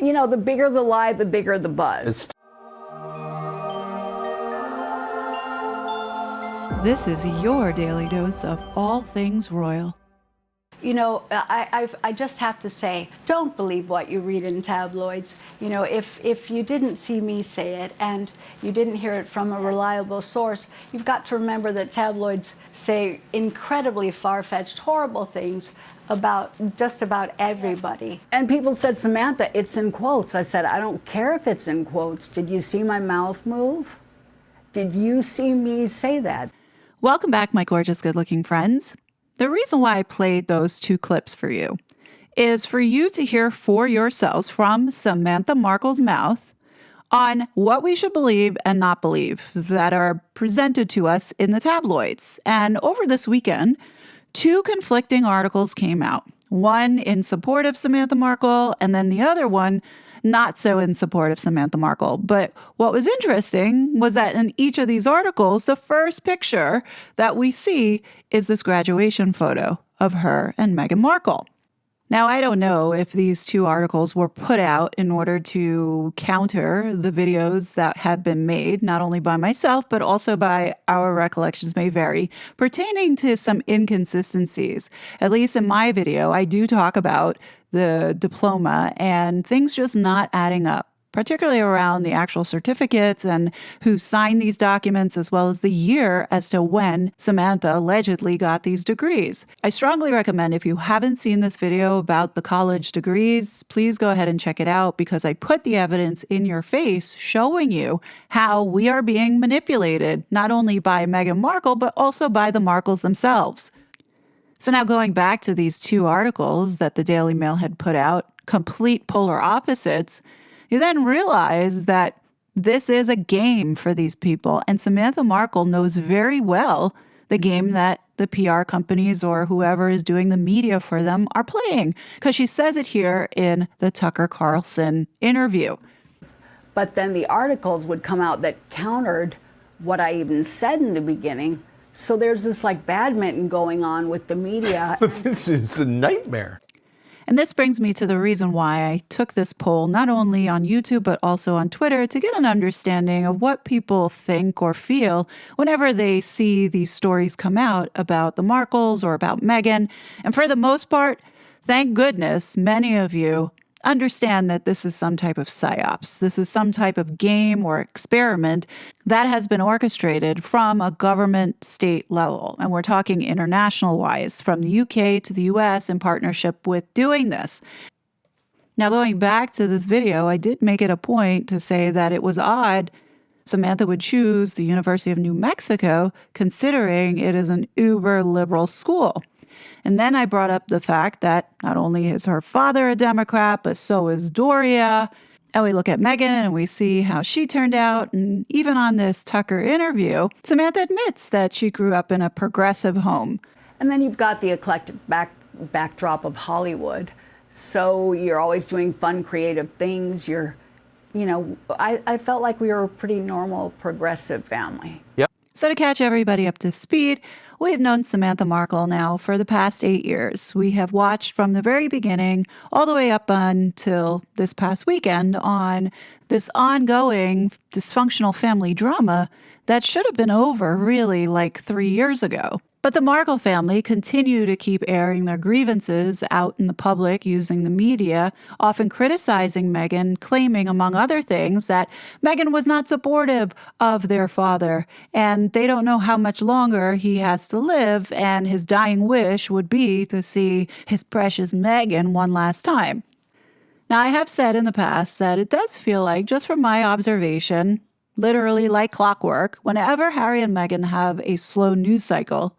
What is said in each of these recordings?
You know, the bigger the lie, the bigger the buzz. This is your daily dose of all things royal. You know, I just have to say, don't believe what you read in tabloids. You know, if you didn't see me say it and you didn't hear it from a reliable source, you've got to remember that tabloids say incredibly far-fetched, horrible things about just about everybody. And people said, Samantha, it's in quotes. I said, I don't care if it's in quotes. Did you see my mouth move? Did you see me say that? Welcome back, my gorgeous, good-looking friends. The reason why I played those two clips for you is for you to hear for yourselves from Samantha Markle's mouth on what we should believe and not believe that are presented to us in the tabloids. And over this weekend, two conflicting articles came out, one in support of Samantha Markle and then the other one not so in support of Samantha Markle. But what was interesting was that in each of these articles, the first picture that we see is this graduation photo of her and Meghan Markle. Now, I don't know if these two articles were put out in order to counter the videos that have been made, not only by myself, but also by Our Recollections May Vary, pertaining to some inconsistencies. At least in my video, I do talk about the diploma and things just not adding up, particularly around the actual certificates and who signed these documents, as well as the year as to when Samantha allegedly got these degrees. I strongly recommend, if you haven't seen this video about the college degrees, please go ahead and check it out, because I put the evidence in your face showing you how we are being manipulated, not only by Meghan Markle, but also by the Markles themselves. So now going back to these two articles that the Daily Mail had put out, complete polar opposites, you then realize that this is a game for these people. And Samantha Markle knows very well the game that the PR companies or whoever is doing the media for them are playing, because she says it here in the Tucker Carlson interview. But then the articles would come out that countered what I even said in the beginning. So there's this like badminton going on with the media. It's a nightmare. And this brings me to the reason why I took this poll, not only on YouTube, but also on Twitter, to get an understanding of what people think or feel whenever they see these stories come out about the Markles or about Meghan. And for the most part, thank goodness, many of you understand that this is some type of psyops. This is some type of game or experiment that has been orchestrated from a government state level. And we're talking international wise, from the UK to the US in partnership with doing this. Now, going back to this video, I did make it a point to say that it was odd Samantha would choose the University of New Mexico, considering it is an uber liberal school. And then I brought up the fact that not only is her father a Democrat, but so is Doria. And we look at Meghan and we see how she turned out. And even on this Tucker interview, Samantha admits that she grew up in a progressive home. And then you've got the eclectic backdrop of Hollywood. So you're always doing fun, creative things. I felt like we were a pretty normal, progressive family. Yep. So to catch everybody up to speed, we've known Samantha Markle now for the past 8 years. We have watched from the very beginning all the way up until this past weekend on this ongoing dysfunctional family drama that should have been over really like 3 years ago. But the Markle family continue to keep airing their grievances out in the public using the media, often criticizing Meghan, claiming, among other things, that Meghan was not supportive of their father, and they don't know how much longer he has to live, and his dying wish would be to see his precious Meghan one last time. Now, I have said in the past that it does feel like, just from my observation, literally like clockwork, whenever Harry and Meghan have a slow news cycle,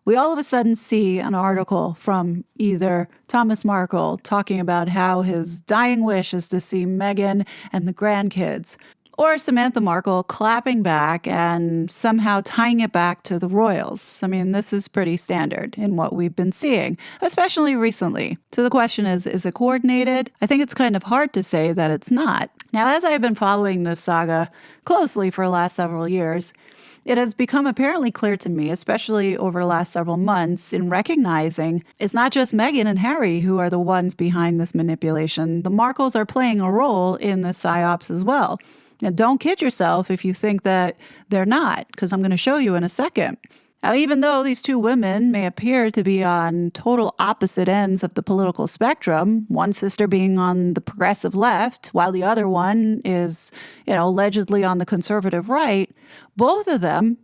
we all of a sudden see an article from either Thomas Markle talking about how his dying wish is to see Meghan and the grandkids, or Samantha Markle clapping back and somehow tying it back to the royals. I mean, this is pretty standard in what we've been seeing, especially recently. So the question is it coordinated? I think it's kind of hard to say that it's not. Now, as I've been following this saga closely for the last several years, it has become apparently clear to me, especially over the last several months, in recognizing it's not just Meghan and Harry who are the ones behind this manipulation. The Markles are playing a role in the psyops as well. Now, don't kid yourself if you think that they're not, because I'm going to show you in a second. Now, even though these two women may appear to be on total opposite ends of the political spectrum, one sister being on the progressive left, while the other one is, allegedly on the conservative right, both of them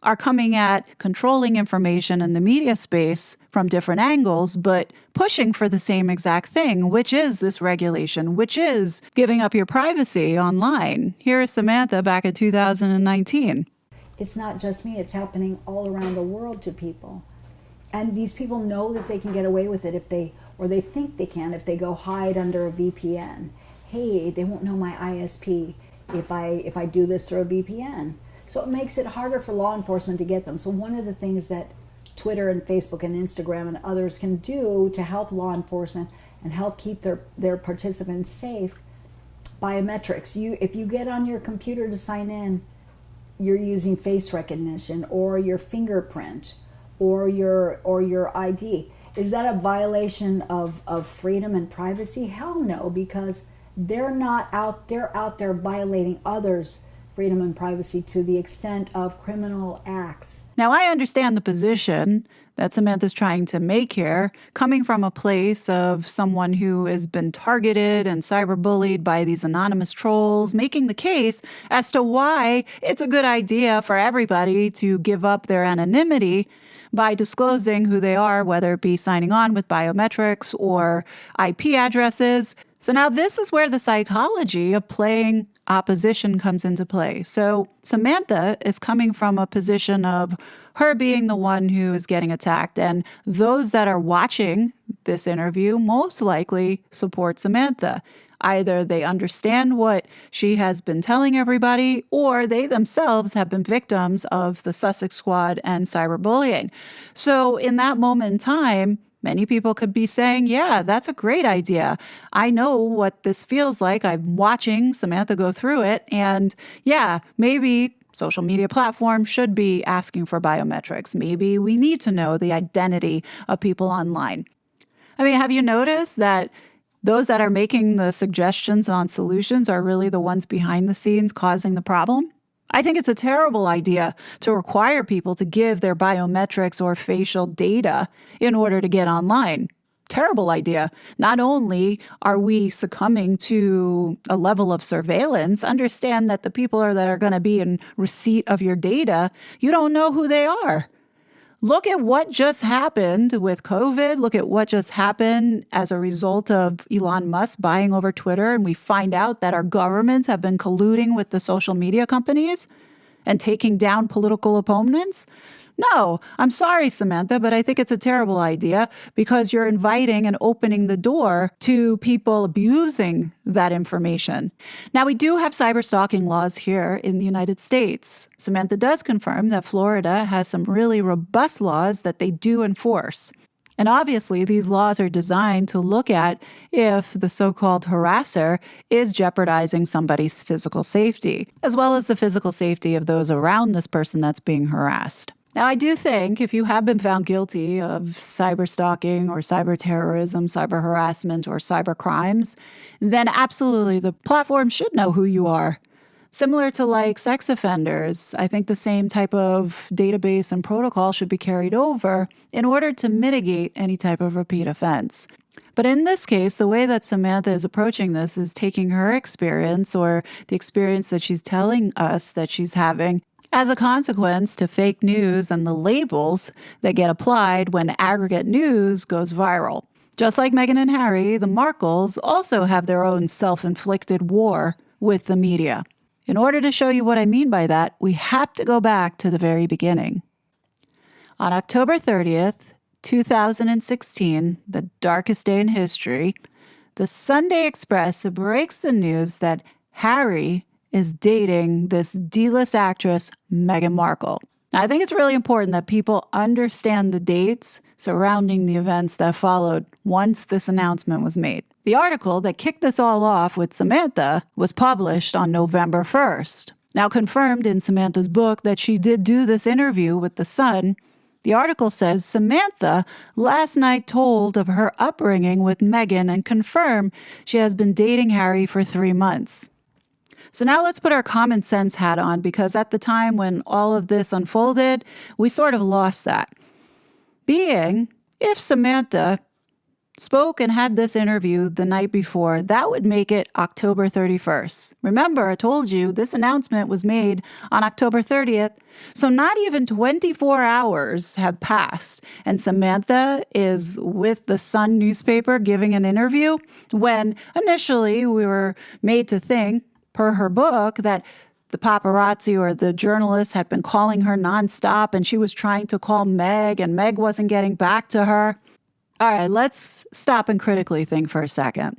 are coming at controlling information in the media space from different angles, but pushing for the same exact thing, which is this regulation, which is giving up your privacy online. Here is Samantha back in 2019. It's not just me, it's happening all around the world to people. And these people know that they can get away with it or they think they can if they go hide under a VPN. Hey, they won't know my ISP if I do this through a VPN. So it makes it harder for law enforcement to get them. So one of the things that Twitter and Facebook and Instagram and others can do to help law enforcement and help keep their participants safe, biometrics. If you get on your computer to sign in, you're using face recognition or your fingerprint or your ID. Is that a violation of freedom and privacy? Hell no, because they're out there violating others' freedom and privacy to the extent of criminal acts. Now, I understand the position that Samantha's trying to make here, coming from a place of someone who has been targeted and cyberbullied by these anonymous trolls, making the case as to why it's a good idea for everybody to give up their anonymity by disclosing who they are, whether it be signing on with biometrics or IP addresses. So now this is where the psychology of playing opposition comes into play. So Samantha is coming from a position of her being the one who is getting attacked, and those that are watching this interview most likely support Samantha. Either they understand what she has been telling everybody, or they themselves have been victims of the Sussex Squad and cyberbullying. So in that moment in time, many people could be saying, yeah, that's a great idea. I know what this feels like. I'm watching Samantha go through it. And yeah, maybe social media platforms should be asking for biometrics. Maybe we need to know the identity of people online. I mean, have you noticed that those that are making the suggestions on solutions are really the ones behind the scenes causing the problem? I think it's a terrible idea to require people to give their biometrics or facial data in order to get online. Terrible idea. Not only are we succumbing to a level of surveillance, understand that the people that are going to be in receipt of your data, you don't know who they are. Look at what just happened with COVID. Look at what just happened as a result of Elon Musk buying over Twitter. And we find out that our governments have been colluding with the social media companies and taking down political opponents. No, I'm sorry, Samantha, but I think it's a terrible idea because you're inviting and opening the door to people abusing that information. Now, we do have cyber stalking laws here in the United States. Samantha does confirm that Florida has some really robust laws that they do enforce. And obviously, these laws are designed to look at if the so-called harasser is jeopardizing somebody's physical safety, as well as the physical safety of those around this person that's being harassed. Now, I do think if you have been found guilty of cyber stalking or cyber terrorism, cyber harassment, or cyber crimes, then absolutely the platform should know who you are. Similar to like sex offenders, I think the same type of database and protocol should be carried over in order to mitigate any type of repeat offense. But in this case, the way that Samantha is approaching this is taking her experience or the experience that she's telling us that she's having as a consequence to fake news and the labels that get applied when aggregate news goes viral. Just like Meghan and Harry, the Markles also have their own self-inflicted war with the media. In order to show you what I mean by that, we have to go back to the very beginning. On October 30th, 2016, the darkest day in history, the Sunday Express breaks the news that Harry is dating this D-list actress, Meghan Markle. Now, I think it's really important that people understand the dates surrounding the events that followed once this announcement was made. The article that kicked this all off with Samantha was published on November 1st. Now, confirmed in Samantha's book that she did do this interview with The Sun, the article says Samantha last night told of her upbringing with Meghan and confirmed she has been dating Harry for 3 months. So now let's put our common sense hat on, because at the time when all of this unfolded, we sort of lost that. Being, if Samantha spoke and had this interview the night before, that would make it October 31st. Remember, I told you this announcement was made on October 30th, so not even 24 hours have passed, and Samantha is with the Sun newspaper giving an interview when initially we were made to think, per her book, that the paparazzi or the journalists had been calling her nonstop and she was trying to call Meg and Meg wasn't getting back to her. All right, let's stop and critically think for a second.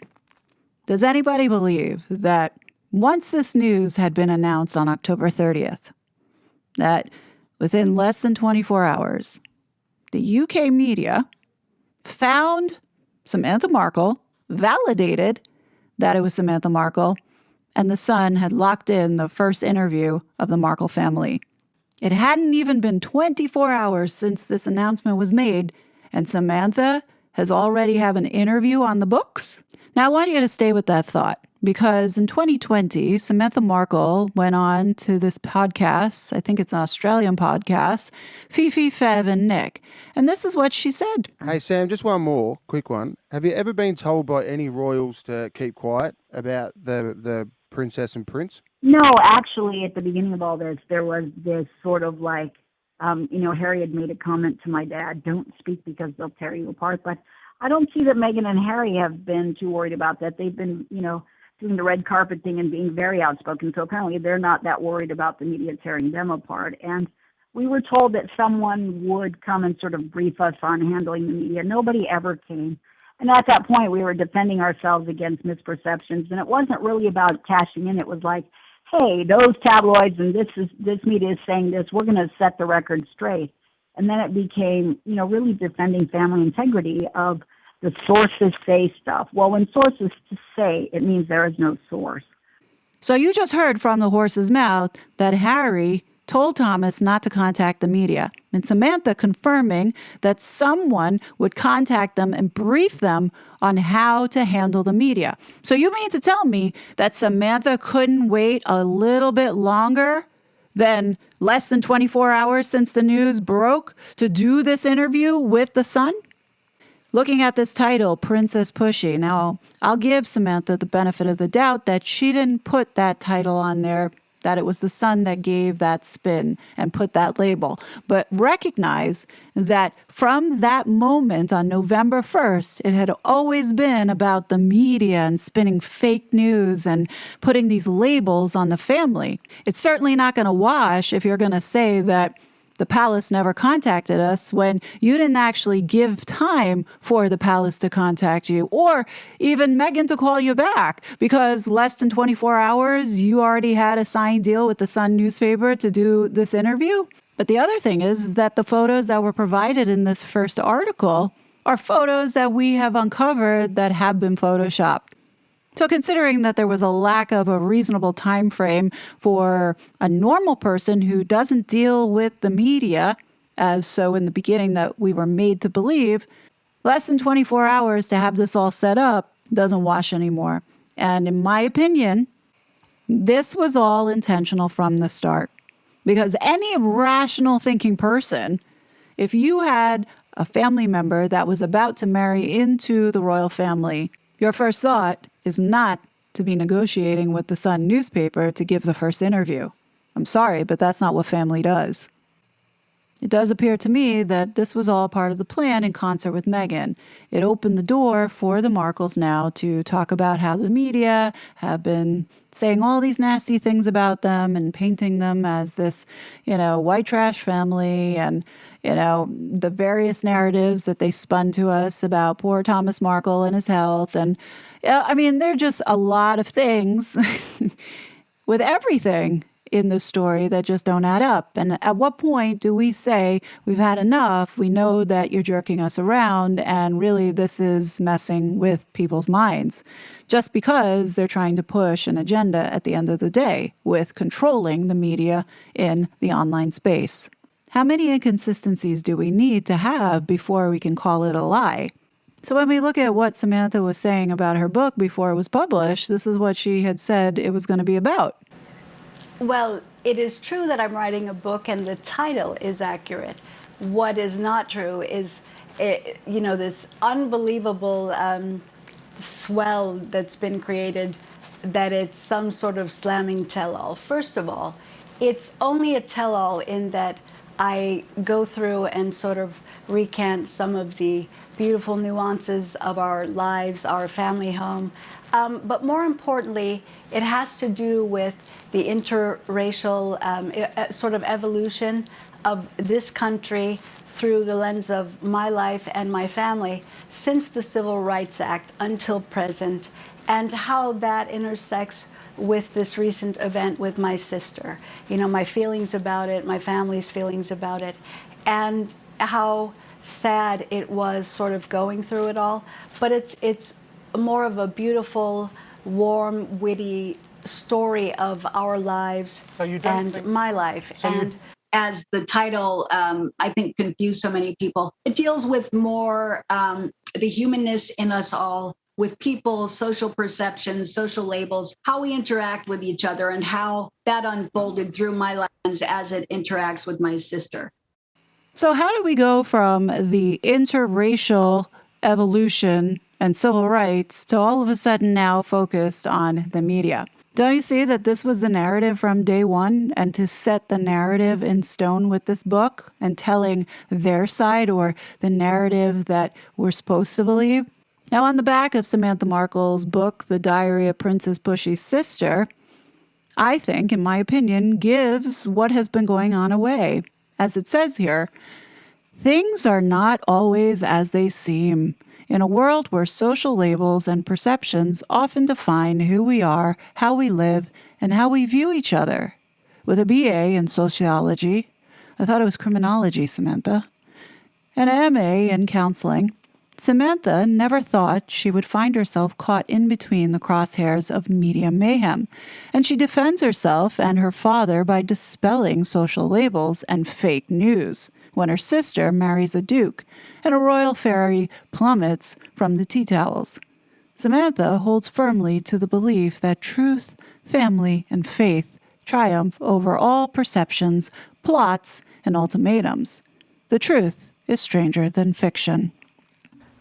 Does anybody believe that once this news had been announced on October 30th, that within less than 24 hours, the UK media found Samantha Markle, validated that it was Samantha Markle, and The Sun had locked in the first interview of the Markle family? It hadn't even been 24 hours since this announcement was made, and Samantha has already have an interview on the books? Now, I want you to stay with that thought, because in 2020, Samantha Markle went on to this podcast, I think it's an Australian podcast, Fifi, Fev, and Nick. And this is what she said. Hey, Sam, just one more quick one. Have you ever been told by any royals to keep quiet about the princess and prince? No, actually, at the beginning of all this, there was this sort of like, Harry had made a comment to my dad, don't speak because they'll tear you apart. But I don't see that Meghan and Harry have been too worried about that. They've been, doing the red carpet thing and being very outspoken. So apparently they're not that worried about the media tearing them apart. And we were told that someone would come and sort of brief us on handling the media. Nobody ever came. And at that point, we were defending ourselves against misperceptions. And it wasn't really about cashing in. It was like, hey, those tabloids and this media is saying this, we're going to set the record straight. And then it became, really defending family integrity of the sources say stuff. Well, when sources say, it means there is no source. So you just heard from the horse's mouth that Harry told Thomas not to contact the media, and Samantha confirming that someone would contact them and brief them on how to handle the media. So you mean to tell me that Samantha couldn't wait a little bit longer than less than 24 hours since the news broke to do this interview with The Sun? Looking at this title, Princess Pushy, now I'll give Samantha the benefit of the doubt that she didn't put that title on there, that it was The Sun that gave that spin and put that label. But recognize that from that moment on November 1st, it had always been about the media and spinning fake news and putting these labels on the family. It's certainly not going to wash if you're going to say that the palace never contacted us when you didn't actually give time for the palace to contact you or even Meghan to call you back, because less than 24 hours, you already had a signed deal with the Sun newspaper to do this interview. But the other thing is that the photos that were provided in this first article are photos that we have uncovered that have been photoshopped. So considering that there was a lack of a reasonable time frame for a normal person who doesn't deal with the media, as so in the beginning that we were made to believe, less than 24 hours to have this all set up doesn't wash anymore. And in my opinion, this was all intentional from the start. Because any rational thinking person, if you had a family member that was about to marry into the royal family, your first thought is not to be negotiating with the Sun newspaper to give the first interview. I'm sorry, but that's not what family does. It does appear to me that this was all part of the plan in concert with Meghan. It opened the door for the Markles now to talk about how the media have been saying all these nasty things about them and painting them as this, white trash family and, the various narratives that they spun to us about poor Thomas Markle and his health. And, there are just a lot of things with everything in the story that just don't add up. And at what point do we say, we've had enough, we know that you're jerking us around, and really this is messing with people's minds, just because they're trying to push an agenda at the end of the day with controlling the media in the online space? How many inconsistencies do we need to have before we can call it a lie? So when we look at what Samantha was saying about her book before it was published, this is what she had said it was going to be about. Well, it is true that I'm writing a book and the title is accurate. What is not true is, this unbelievable swell that's been created, that it's some sort of slamming tell-all. First of all, it's only a tell-all in that I go through and sort of recant some of the beautiful nuances of our lives, our family home. But more importantly, it has to do with the interracial sort of evolution of this country through the lens of my life and my family since the Civil Rights Act until present, and how that intersects with this recent event with my sister. My feelings about it, my family's feelings about it, and how sad it was sort of going through it all. But it's more of a beautiful, warm, witty story of our lives and my life. And as the title, I think, confused so many people, it deals with more the humanness in us all, with people, social perceptions, social labels, how we interact with each other, and how that unfolded through my lens as it interacts with my sister. So how do we go from the interracial evolution and civil rights to all of a sudden now focused on the media? Don't you see that this was the narrative from day one, and to set the narrative in stone with this book and telling their side, or the narrative that we're supposed to believe? Now, on the back of Samantha Markle's book, The Diary of Princess Pushy's Sister, I think, in my opinion, gives what has been going on away. As it says here, things are not always as they seem. In a world where social labels and perceptions often define who we are, how we live, and how we view each other. With a BA in sociology, I thought it was criminology, Samantha, and an MA in counseling, Samantha never thought she would find herself caught in between the crosshairs of media mayhem, and she defends herself and her father by dispelling social labels and fake news when her sister marries a duke and a royal fairy plummets from the tea towels. Samantha holds firmly to the belief that truth, family, and faith triumph over all perceptions, plots, and ultimatums. The truth is stranger than fiction.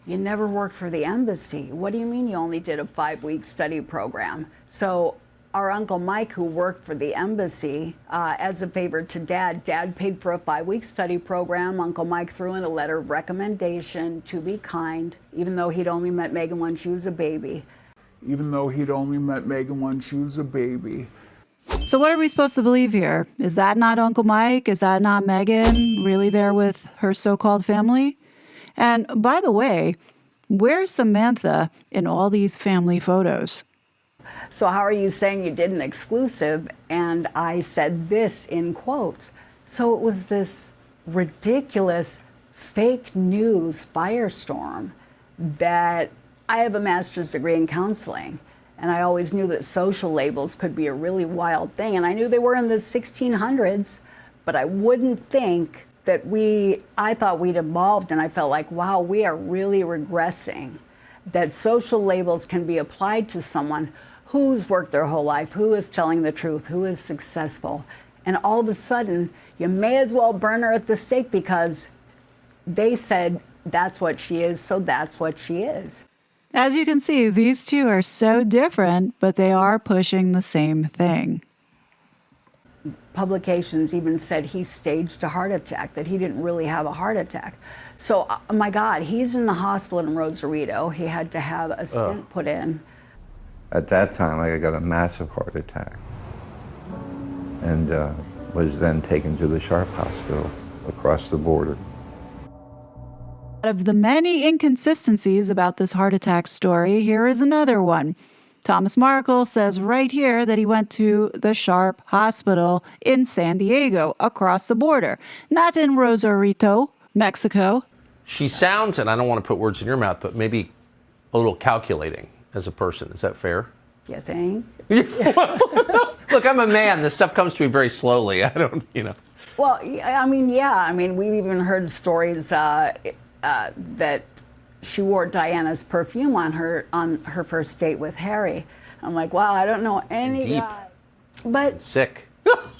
You never worked for the embassy. What do you mean you only did a 5-week study program? So our Uncle Mike, who worked for the embassy, as a favor to Dad paid for a 5-week study program. Uncle Mike threw in a letter of recommendation to be kind, even though he'd only met Megan when she was a baby. So what are we supposed to believe here? Is that not Uncle Mike? Is that not Megan really there with her so-called family? And by the way, where's Samantha in all these family photos? So how are you saying you did an exclusive? And I said this in quotes. So it was this ridiculous fake news firestorm that I have a master's degree in counseling. And I always knew that social labels could be a really wild thing. And I knew they were in the 1600s, but I wouldn't think that I thought we'd evolved, and I felt like, wow, we are really regressing. That social labels can be applied to someone who's worked their whole life, who is telling the truth, who is successful. And all of a sudden, you may as well burn her at the stake because they said that's what she is, so that's what she is. As you can see, these two are so different, but they are pushing the same thing. Publications even said he staged a heart attack, that he didn't really have a heart attack. So, my God, he's in the hospital in Rosarito. He had to have a stent put in. At that time, I got a massive heart attack and was then taken to the Sharp Hospital across the border. Out of the many inconsistencies about this heart attack story, here is another one. Thomas Markle says right here that he went to the Sharp Hospital in San Diego, across the border, not in Rosarito, Mexico. She sounds, and I don't want to put words in your mouth, but maybe a little calculating as a person. Is that fair? You think? Look, I'm a man. This stuff comes to me very slowly. I don't, Well, I mean, yeah. I mean, we've even heard stories that she wore Diana's perfume on her first date with Harry. I'm like, wow, I don't know any Deep. guy. But Sick.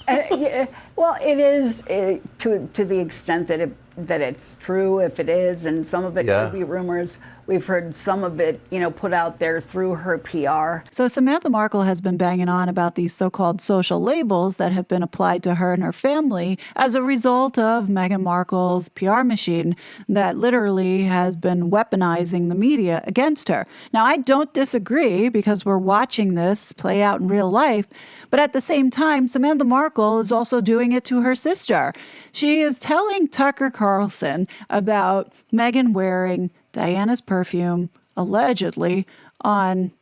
yeah, well, it is to the extent that it's true, if it is, and some of it could be rumors. We've heard some of it, put out there through her PR. So Samantha Markle has been banging on about these so-called social labels that have been applied to her and her family as a result of Meghan Markle's PR machine that literally has been weaponizing the media against her. Now, I don't disagree because we're watching this play out in real life, but at the same time, Samantha Markle is also doing it to her sister. She is telling Tucker Carlson about Meghan wearing Diana's perfume, allegedly, on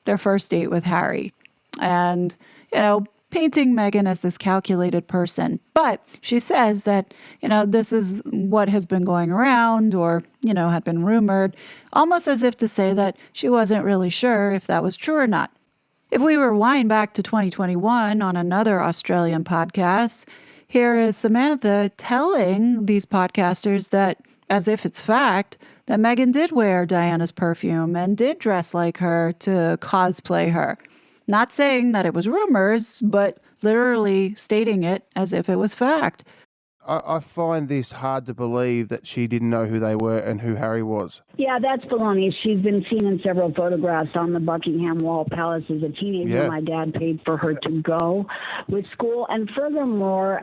their first date with Harry. And, painting Meghan as this calculated person. But she says that, this is what has been going around or, had been rumored, almost as if to say that she wasn't really sure if that was true or not. If we rewind back to 2021 on another Australian podcast, here is Samantha telling these podcasters that, as if it's fact, that Meghan did wear Diana's perfume and did dress like her to cosplay her. Not saying that it was rumors, but literally stating it as if it was fact. I find this hard to believe that she didn't know who they were and who Harry was. Yeah, that's baloney. She's been seen in several photographs on the Buckingham Wall Palace as a teenager. Yeah. My dad paid for her to go with school. And furthermore,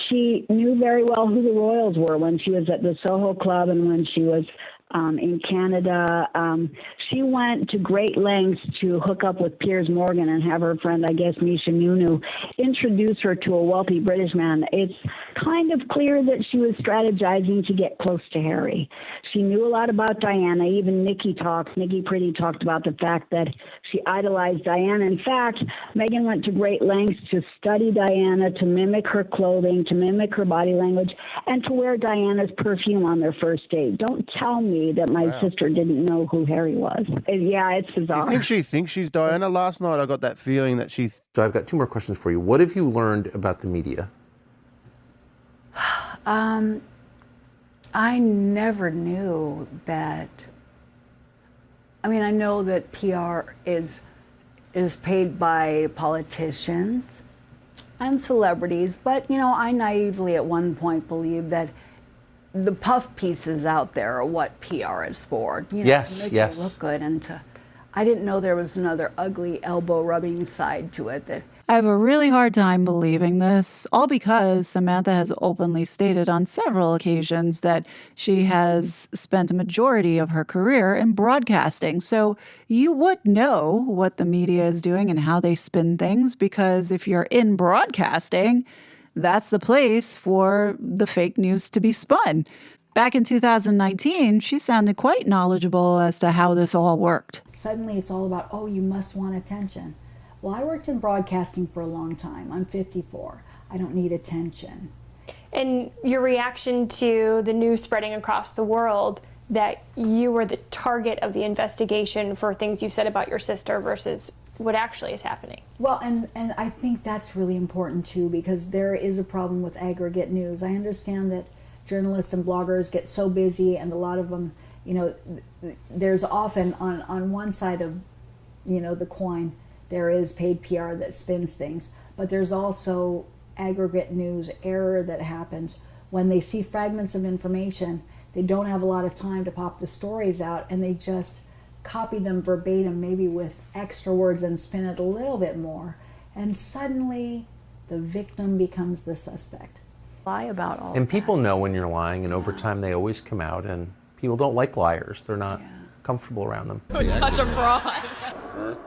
she knew very well who the royals were when she was at the Soho Club and when she was in Canada. She went to great lengths to hook up with Piers Morgan and have her friend, I guess, Misha Nunu, introduce her to a wealthy British man. It's kind of clear that she was strategizing to get close to Harry. She knew a lot about Diana. Even Nikki Pretty talked about the fact that she idolized Diana. In fact, Meghan went to great lengths to study Diana, to mimic her clothing, to mimic her body language, and to wear Diana's perfume on their first date. Don't tell me that my sister didn't know who Harry was. Yeah, it's bizarre. You think she thinks she's Diana? Last night I got that feeling that she... So I've got two more questions for you. What have you learned about the media? I never knew that. I mean, I know that PR is paid by politicians and celebrities, but I naively at one point believed that the puff pieces out there are what PR is for. Yes, to make yes. it look good, and I didn't know there was another ugly elbow rubbing side to it. That I have a really hard time believing this, all because Samantha has openly stated on several occasions that she has spent a majority of her career in broadcasting. So you would know what the media is doing and how they spin things, because if you're in broadcasting, that's the place for the fake news to be spun. Back in 2019, she sounded quite knowledgeable as to how this all worked. suddenly it's all about, oh, you must want attention. Well, I worked in broadcasting for a long time. I'm 54. I don't need attention. And your reaction to the news spreading across the world that you were the target of the investigation for things you said about your sister versus what actually is happening. Well, and I think that's really important too, because there is a problem with aggregate news. I understand that journalists and bloggers get so busy, and a lot of them, you know, there's often on one side of, you know, the coin, there is paid PR that spins things, but there's also aggregate news error that happens when they see fragments of information. They don't have a lot of time to pop the stories out, and they just copy them verbatim, maybe with extra words, and spin it a little bit more, and suddenly the victim becomes the suspect. Lie about all And that. people know when you're lying, and over time they always come out, and people don't like liars. They're not comfortable around them. Such a fraud.